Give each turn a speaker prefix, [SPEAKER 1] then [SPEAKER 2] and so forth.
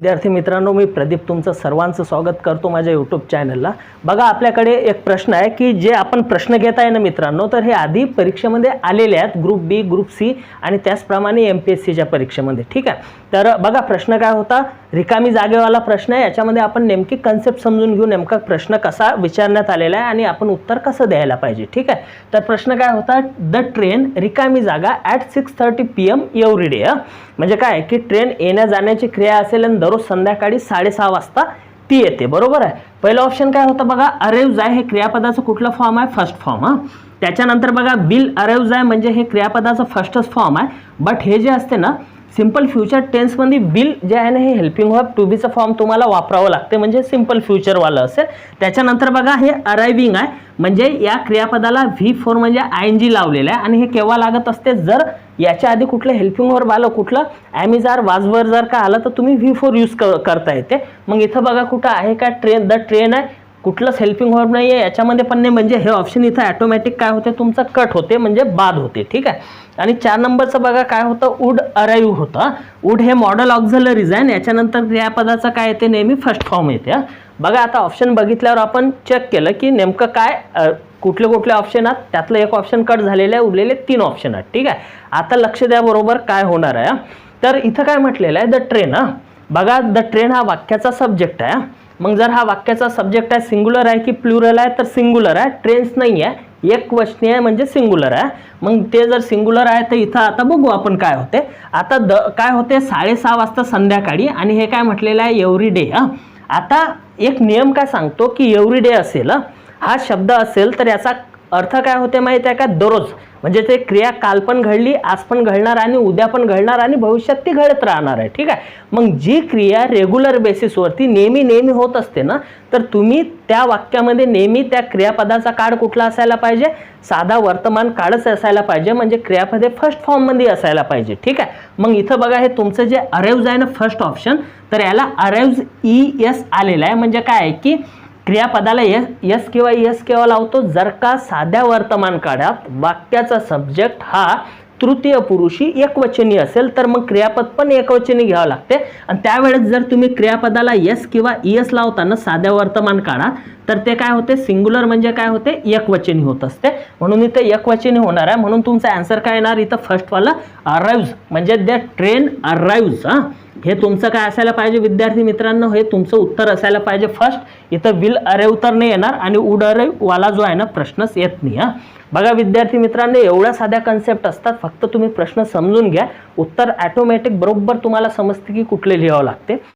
[SPEAKER 1] विद्यार्थी मित्रांनो, मी प्रदीप तुमचं सर्वांचं स्वागत करतो माझ्या यूट्यूब चॅनलला। बघा, आपल्याकडे एक प्रश्न आहे की जे आपण प्रश्न घेत आहे ना मित्रांनो, तर हे आधी परीक्षेमध्ये आलेले आहेत, ग्रुप बी, ग्रुप सी आणि त्याचप्रमाणे एमपीएससीच्या परीक्षेमध्ये। ठीक आहे, तर बघा प्रश्न काय होता, रिकामी जागेवाला प्रश्न आहे। याच्यामध्ये आपण नेमकी कन्सेप्ट समजून घेऊ, नेमका प्रश्न कसा विचारण्यात आलेला आहे आणि आपण उत्तर कसं द्यायला पाहिजे। ठीक आहे, तर प्रश्न काय होता, द ट्रेन रिकामी जागा ॲट 6:30 PM एव्हरी डे। म्हणजे काय की ट्रेन येण्या जाण्याची क्रिया असेल आणि दररोज संध्याकाळी 6:30 वाजता ती येते, बरोबर आहे। पहिला ऑप्शन काय होता बघा, अराइव्ज आहे, हे क्रियापदाचं कुठलं फॉर्म आहे, फर्स्ट फॉर्म। त्याच्यानंतर बघा विल अराइव्ज आहे, म्हणजे हे क्रियापदाचं फर्स्टच फॉर्म आहे। बट हे जे असते ना सिंपल फ्युचर टेन्स मध्ये विल जे आहे ना हे हेल्पिंग वर्ब टू बीचं फॉर्म तुम्हाला वापरावं लागते, म्हणजे सिंपल फ्युचरवालं असेल। त्याच्यानंतर बघा हे अराइविंग आहे, म्हणजे या क्रियापदाला V4 म्हणजे ING लावलेलं आहे आणि हे केव्हा लागत असते, जर याच्या आधी कुठलं हेल्पिंग वर्ब आलं, कुठलं ॲमिजार वाजवर जर का आलं तर तुम्ही V4 यूज करता येते। मग इथं बघा कुठं आहे का ट्रेन, द ट्रेन आहे, कुठलंच हेल्पिंग वर्ब नाही आहे याच्यामध्ये पण नाही, म्हणजे हे ऑप्शन इथं ऑटोमॅटिक काय होते तुमचं कट होते, म्हणजे बाद होते। ठीक आहे, आणि 4 नंबरचं बघा काय होतं, वुड अराइव्ह होतं। वुड हे मॉडल ऑक्झिलरीज आहे, याच्यानंतर क्रियापदाचं काय येते, नेहमी फर्स्ट फॉर्म येते। बघा आता ऑप्शन बघितल्यावर आपण चेक केलं की नेमकं काय कुठले कुठले ऑप्शन आहेत, त्यातलं एक ऑप्शन कट झालेलं आहे, उरलेले 3 ऑप्शन आहेत। ठीक आहे, आता लक्ष द्या बरोबर काय होणार आहे। तर इथं काय म्हटलेलं आहे, द ट्रेन। बघा द ट्रेन हा वाक्याचा सब्जेक्ट आहे। मग जर हा वाक्याचा सब्जेक्ट आहे, सिंग्युलर आहे की प्लुरल आहे, तर सिंग्युलर आहे। ट्रेन्स नाही आहे, एकवचनी आहे म्हणजे सिंग्युलर आहे। मग ते जर सिंग्युलर आहे तर इथं आता बघू आपण काय होते। आता काय होते 6:30 वाजता संध्याकाळी, आणि हे काय म्हटलेलं आहे, एव्हरी डे। आता एक नियम काय सांगतो की एव्हरी डे असेल, हा शब्द असेल तर याचा अर्थ काय होते माहिती आहे का, दररोज। म्हणजे ते क्रिया काल पण घडली, आज पण घडणार आणि उद्या पण घडणार आणि भविष्यात ती घडत राहणार आहे। ठीक आहे, मग जी क्रिया रेग्युलर बेसिसवरती नेहमी होत असते ना, तर तुम्ही त्या वाक्यामध्ये नेहमी त्या क्रियापदाचा काळ कुठला असायला पाहिजे, साधा वर्तमान काळच असायला पाहिजे, म्हणजे क्रियापदे फर्स्ट फॉर्म मध्ये असायला पाहिजे। ठीक आहे, मग इथं बघा हे तुमचं जे अराइव्ज आहे ना फर्स्ट ऑप्शन, तर याला अराइव्ज ES आलेला आहे। म्हणजे काय आहे की क्रियापदाला यस किंवा ES केव्हा लावतो, जर का साध्या वर्तमान काळात वाक्याचा सब्जेक्ट हा तृतीय पुरुषी एकवचनी असेल तर मग क्रियापद पण एकवचनी घ्यावं लागते। आणि त्यावेळेस जर तुम्ही क्रियापदाला यस किंवा ES लावताना साध्या वर्तमान काळात, तर ते काय होते, सिंग्युलर म्हणजे काय होते, एकवचनी होत असते, म्हणून इथे एकवचनी होणार आहे। म्हणून तुमचा आन्सर काय येणार इथं फर्स्ट वाला अराइव्ज, म्हणजे द ट्रेन अराइव्ज। हे तुमचं काय असायला पाहिजे विद्यार्थी मित्रांनो, हे तुमचं उत्तर असायला पाहिजे फर्स्ट। इथं विल अराइव्ह तर नाही येणार आणि वुड अराइव्ह वाला जो आहे ना प्रश्नच येत नाही। बघा विद्यार्थी मित्रांनो, एवढ्या साध्या कन्सेप्ट असतात, फक्त तुम्ही प्रश्न समजून घ्या, उत्तर ऑटोमॅटिक बरोबर तुम्हाला समजते की कुठले लिहावं लागते।